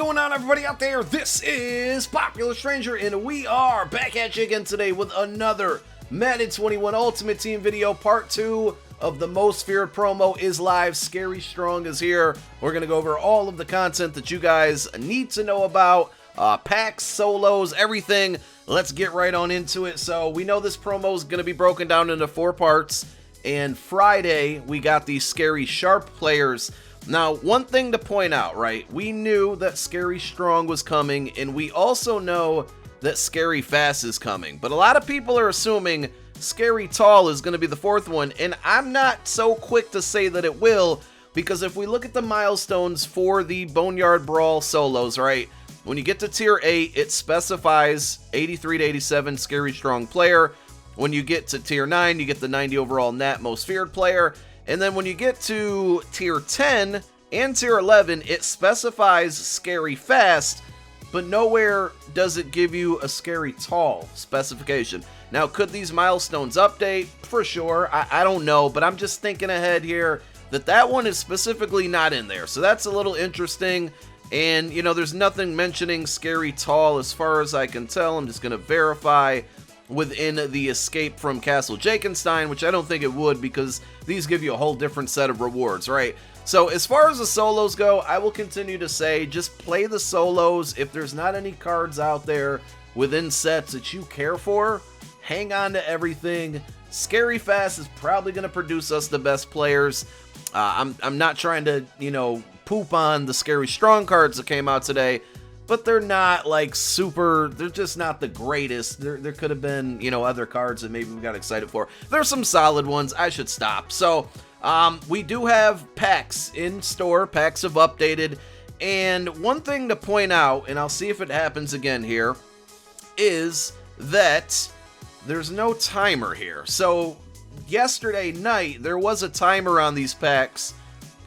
going on, everybody out there? This is Popular Stranger, and we are back at you again today with another Madden 21 Ultimate Team video. Part 2 of the Most Feared promo is live. Scary Strong is here. We're going to go over all of the content that you guys need to know about. Packs, solos, everything. Let's get right on into it. So we know this promo is going to be broken down into 4 parts. And Friday, we got these Scary Sharp players. Now, one thing to point out, right? We knew that Scary Strong was coming, and we also know that Scary Fast is coming. But a lot of people are assuming Scary Tall is going to be the 4th one, and I'm not so quick to say that it will, because if we look at the milestones for the Boneyard Brawl solos, right? When you get to Tier 8, it specifies 83 to 87 Scary Strong player. When you get to Tier 9, you get the 90 overall Nat Most Feared player. And then when you get to Tier 10 and Tier 11, it specifies Scary Fast, but nowhere does it give you a Scary Tall specification. Now, could these milestones update? For sure. I don't know, but I'm just thinking ahead here that one is specifically not in there. So that's a little interesting. And, you know, there's nothing mentioning Scary Tall as far as I can tell. I'm just going to verify within the Escape from Castle Jakenstein, which I don't think it would, because these give you a whole different set of rewards, right? So as far as the solos go, I will continue to say just play the solos. If there's not any cards out there within sets that you care for, hang on to everything. Scary Fast is probably going to produce us the best players. I'm not trying to, you know, poop on the Scary Strong cards that came out today, but they're not like super, they're just not the greatest. There could have been, you know, other cards that maybe we got excited for. There's some solid ones. I should stop. So we do have packs in store. Packs have updated. And one thing to point out, and I'll see if it happens again here, is that there's no timer here. So yesterday night, there was a timer on these packs,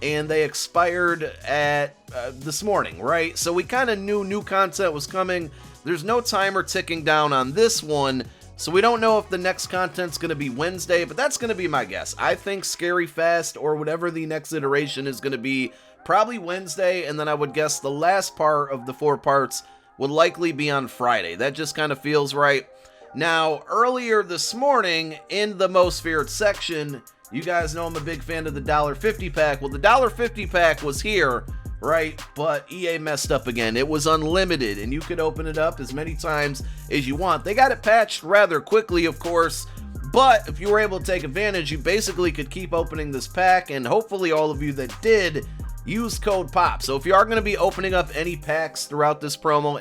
and they expired at this morning, right? So we kind of knew new content was coming. There's no timer ticking down on this one, so we don't know if the next content's going to be Wednesday, but that's going to be my guess. I think Scary Fast, or whatever the next iteration is going to be, probably Wednesday, and then I would guess the last part of the 4 parts would likely be on Friday. That just kind of feels right. Now, earlier this morning, in the Most Feared section, you guys know I'm a big fan of the $1.50 pack. Well, the $1.50 pack was here, right? But EA messed up again. It was unlimited, and you could open it up as many times as you want. They got it patched rather quickly, of course, but if you were able to take advantage, you basically could keep opening this pack, and hopefully all of you that did use code POP. So if you are going to be opening up any packs throughout this promo,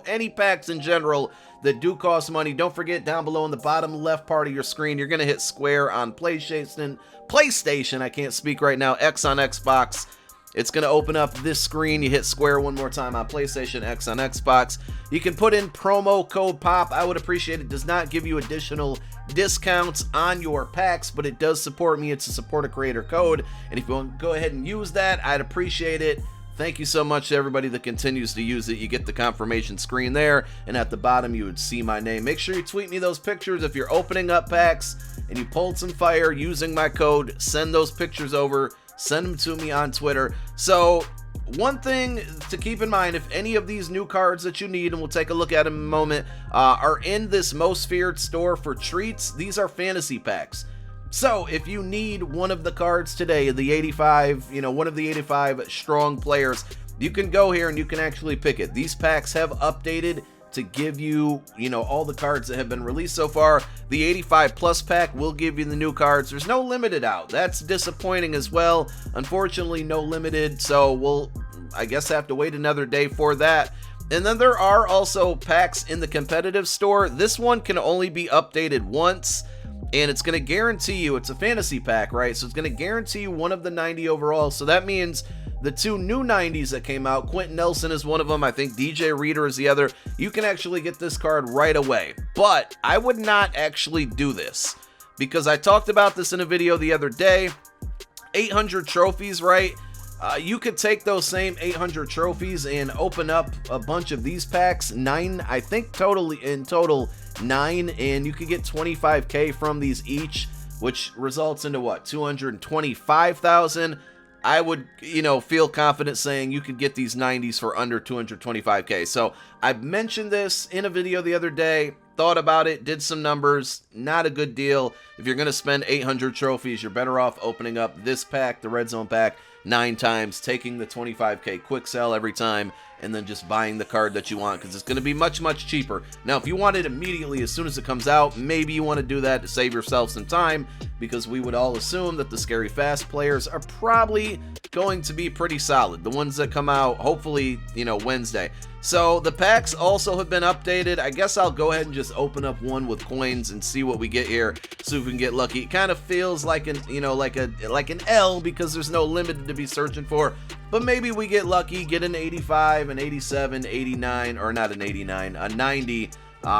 any packs in general that do cost money, don't forget down below in the bottom left part of your screen, you're going to hit square on PlayStation, I can't speak right now, X on Xbox. It's going to open up this screen. You hit square one more time on PlayStation, X on Xbox. You can put in promo code POP. I would appreciate it. It does not give you additional discounts on your packs, but it does support me. It's a support a creator code, and if you want to go ahead and use that, I'd appreciate it. Thank you so much to everybody that continues to use it. You get the confirmation screen there, and at the bottom you would see my name. Make sure you tweet me those pictures if you're opening up packs and you pulled some fire using my code. Send those pictures over. Send them to me on Twitter. So one thing to keep in mind, if any of these new cards that you need, and we'll take a look at them in a moment, are in this Most Feared store for treats, these are fantasy packs. So if you need one of the cards today, the 85, you know, one of the 85 strong players, you can go here and you can actually pick it. These packs have updated to give you, you know, all the cards that have been released so far. The 85 plus pack will give you the new cards. There's no limited out. That's disappointing as well. Unfortunately, no limited, so we'll, I guess, have to wait another day for that. And then there are also packs in the competitive store. This one can only be updated once, and it's going to guarantee you, it's a fantasy pack, right? So it's going to guarantee you one of the 90 overall. So that means the 2 new 90s that came out, Quentin Nelson is one of them, I think DJ Reader is the other. You can actually get this card right away. But I would not actually do this, because I talked about this in a video the other day. 800 trophies, right? You could take those same 800 trophies and open up a bunch of these packs, 9, I think in total 9, and you could get 25k from these each, which results into what, 225,000. I would, feel confident saying you could get these 90s for under 225k. So I mentioned this in a video the other day, thought about it, did some numbers, not a good deal. If you're going to spend 800 trophies, you're better off opening up this pack, the Red Zone pack, 9 times, taking the 25k quick sell every time, and then just buying the card that you want, because it's going to be much, much cheaper. Now, if you want it immediately as soon as it comes out, maybe you want to do that to save yourself some time, because we would all assume that the Scary Fast players are probably going to be pretty solid. The ones that come out, hopefully, Wednesday. So the packs also have been updated. I guess I'll go ahead and just open up one with coins and see what we get here, see if we can get lucky. It kind of feels like an, like an L, because there's no limit to be searching for. But maybe we get lucky, get an 85, an 87, 89, or not an 89, a 90.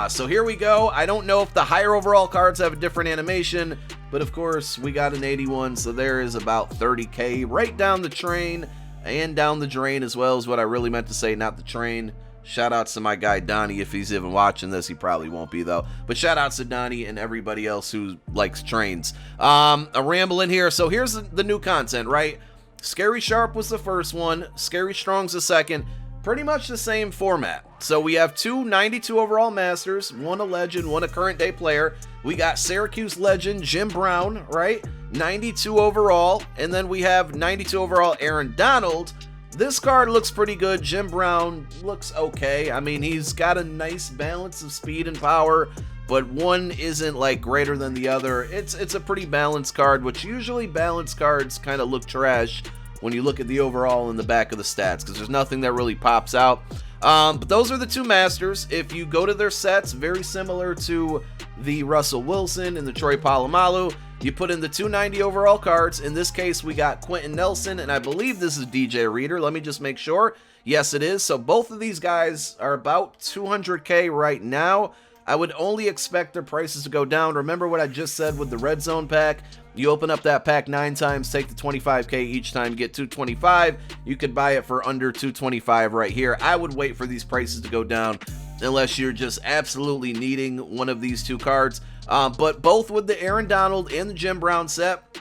So here we go. I don't know if the higher overall cards have a different animation, but of course we got an 81, so there is about 30k right down the train and down the drain, as well as what I really meant to say, not the train. Shout outs to my guy Donnie, if he's even watching this. He probably won't be though, but shout outs to Donnie and everybody else who likes trains. A ramble in here. So here's the new content, right? Scary Sharp was the first one, Scary Strong's the second. Pretty much the same format. So we have two 92 overall masters, one a legend, one a current day player. We got Syracuse legend Jim Brown, right? 92 overall. And then we have 92 overall Aaron Donald. This card looks pretty good. Jim Brown looks okay. I mean, he's got a nice balance of speed and power, but one isn't like greater than the other. It's a pretty balanced card, which usually balanced cards kind of look trash when you look at the overall in the back of the stats, because there's nothing that really pops out. But those are the two masters. If you go to their sets, very similar to the Russell Wilson and the Troy Polamalu, you put in the 290 overall cards. In this case, we got Quentin Nelson, and I believe this is DJ Reader. Let me just make sure. Yes, it is. So both of these guys are about 200k right now. I would only expect their prices to go down. Remember what I just said with the Red Zone pack? You open up that pack 9 times, take the 25k each time, get 225. You could buy it for under 225 right here. I would wait for these prices to go down unless you're just absolutely needing one of these two cards. But both with the Aaron Donald and the Jim Brown set,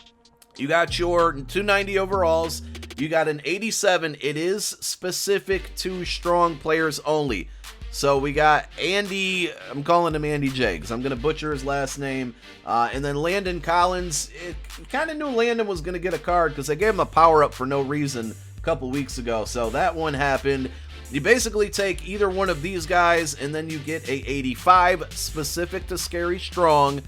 you got your 290 overalls. You got an 87. It is specific to strong players only. So we got Andy, I'm calling him Andy J because I'm going to butcher his last name. And then Landon Collins. Kind of knew Landon was going to get a card because they gave him a power-up for no reason a couple weeks ago. So that one happened. You basically take either one of these guys and then you get a 85 specific to Scary Strong,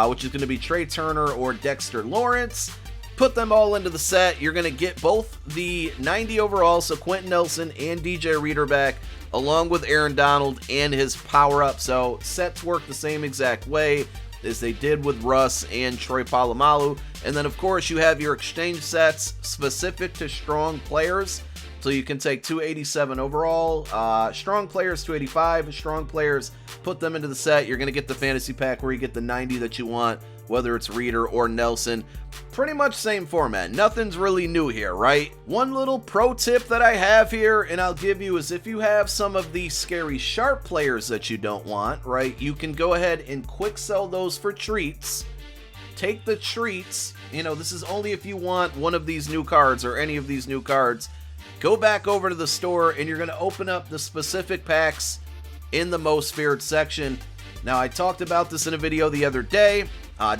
which is going to be Trey Turner or Dexter Lawrence. Put them all into the set. You're going to get both the 90 overall, so Quentin Nelson and DJ Reader back, along with Aaron Donald and his power-up. So sets work the same exact way as they did with Russ and Troy Polamalu. And then, of course, you have your exchange sets specific to strong players. So you can take 287 overall, strong players 285, strong players, put them into the set. You're going to get the fantasy pack where you get the 90 that you want, whether it's Reader or Nelson. Pretty much same format. Nothing's really new here, right? One little pro tip that I have here, and I'll give you, is if you have some of the Scary Sharp players that you don't want, right, you can go ahead and quick sell those for treats. Take the treats, this is only if you want one of these new cards or any of these new cards. Go back over to the store and you're going to open up the specific packs in the most feared section. Now, I talked about this in a video the other day.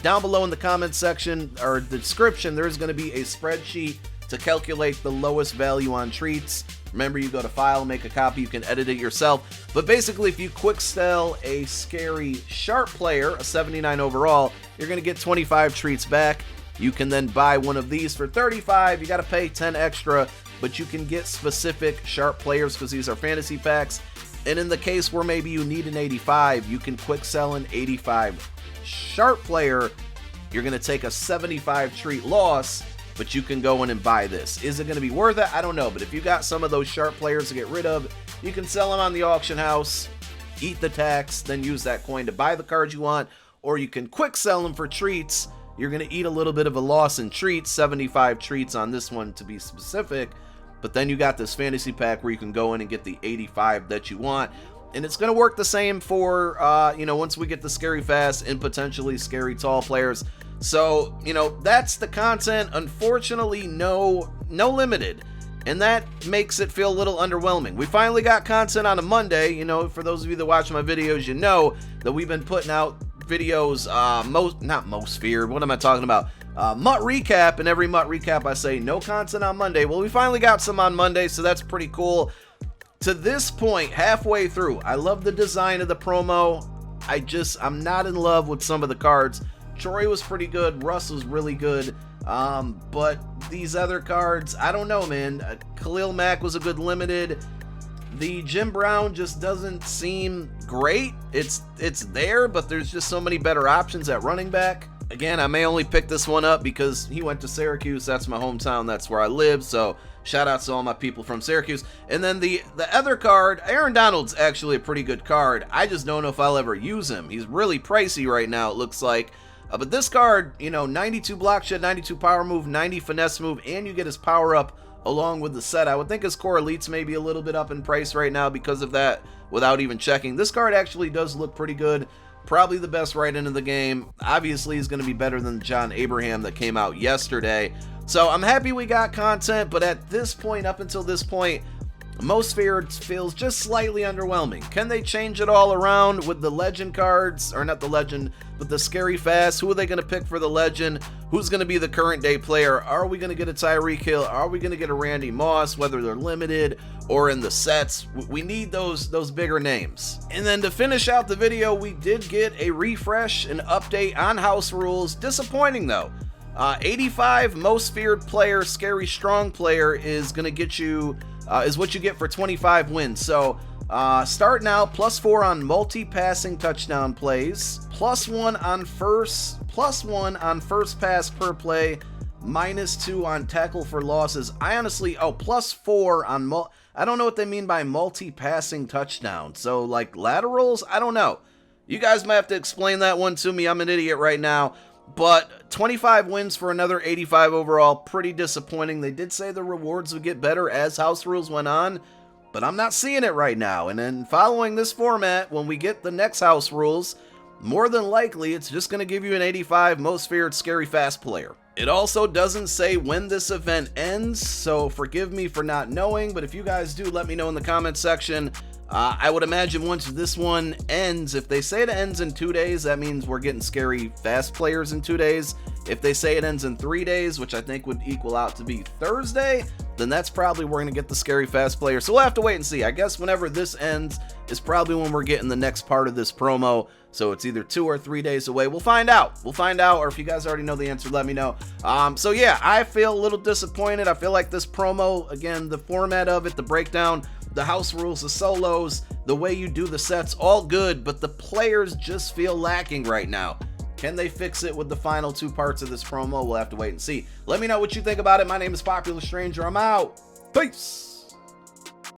Down below in the comment section or the description, there's going to be a spreadsheet to calculate the lowest value on treats. Remember, you go to file, make a copy, you can edit it yourself. But basically, if you quick sell a Scary Sharp player, a 79 overall, you're going to get 25 treats back. You can then buy one of these for 35. You got to pay 10 extra, but you can get specific Sharp players because these are fantasy packs. And in the case where maybe you need an 85, you can quick sell an 85 Sharp player. You're going to take a 75 treat loss, but you can go in and buy this. Is it going to be worth it? I don't know, but if you got some of those Sharp players to get rid of, you can sell them on the auction house, eat the tax, then use that coin to buy the cards you want, or you can quick sell them for treats. You're going to eat a little bit of a loss in treats, 75 treats on this one to be specific, but then you got this fantasy pack where you can go in and get the 85 that you want. And it's going to work the same for, once we get the Scary Fast and potentially Scary Tall players. So, that's the content. Unfortunately, no no limited. And that makes it feel a little underwhelming. We finally got content on a Monday. You know, for those of you that watch my videos, you know that we've been putting out videos, not most feared, what am I talking about? MUT recap, and every MUT recap I say no content on Monday. Well, we finally got some on Monday, so that's pretty cool. To this point, halfway through, I love the design of the promo. I'm not in love with some of the cards. Troy was pretty good, Russ was really good. But these other cards, I don't know, man. Khalil Mack was a good limited. The Jim Brown just doesn't seem great. It's there, but there's just so many better options at running back. Again, I may only pick this one up because he went to Syracuse. That's my hometown. That's where I live. So shout out to all my people from Syracuse. And then the other card, Aaron Donald's actually a pretty good card. I just don't know if I'll ever use him. He's really pricey right now, it looks like. But this card, you know, 92 block shed, 92 power move, 90 finesse move, and you get his power up along with the set. I would think his core elites may be a little bit up in price right now because of that without even checking. This card actually does look pretty good. Probably the best right into the game. Obviously, he's going to be better than John Abraham that came out yesterday. So I'm happy we got content, but at this point, up until this point, Most Feared feels just slightly underwhelming. Can they change it all around with the legend cards? Or not the legend, but the scary fast. Who are they going to pick for the legend? Who's going to be the current day player? Are we going to get a Tyreek Hill? Are we going to get a Randy Moss, whether they're limited or in the sets? We need those bigger names. And then to finish out the video, we did get a refresh, an update on house rules. Disappointing though. 85 Most Feared player, scary strong player is going to get you... is what you get for 25 wins. So starting out, +4 on multi-passing touchdown plays, +1 on first pass per play, -2 on tackle for losses. I honestly, +4 on I don't know what they mean by multi-passing touchdown. So like laterals, I don't know. You guys might have to explain that one to me. I'm an idiot right now. But 25 wins for another 85 overall, pretty disappointing. They did say the rewards would get better as house rules went on, but I'm not seeing it right now. And then following this format, when we get the next house rules, more than likely it's just going to give you an 85 Most Feared scary fast player. It also doesn't say when this event ends, so forgive me for not knowing, but if you guys do, let me know in the comments section. I would imagine once this one ends, if they say it ends in 2 days, that means we're getting scary fast players in 2 days. If they say it ends in 3 days, which I think would equal out to be Thursday, then that's probably we're going to get the scary fast player. So we'll have to wait and see. I guess whenever this ends is probably when we're getting the next part of this promo. So it's either 2 or 3 days away. We'll find out. Or if you guys already know the answer, let me know. So yeah, I feel a little disappointed. I feel like this promo, again, the format of it, the breakdown, the house rules, the solos, the way you do the sets, all good, but the players just feel lacking right now. Can they fix it with the final 2 parts of this promo? We'll have to wait and see. Let me know what you think about it. My name is Popular Stranger. I'm out. Peace.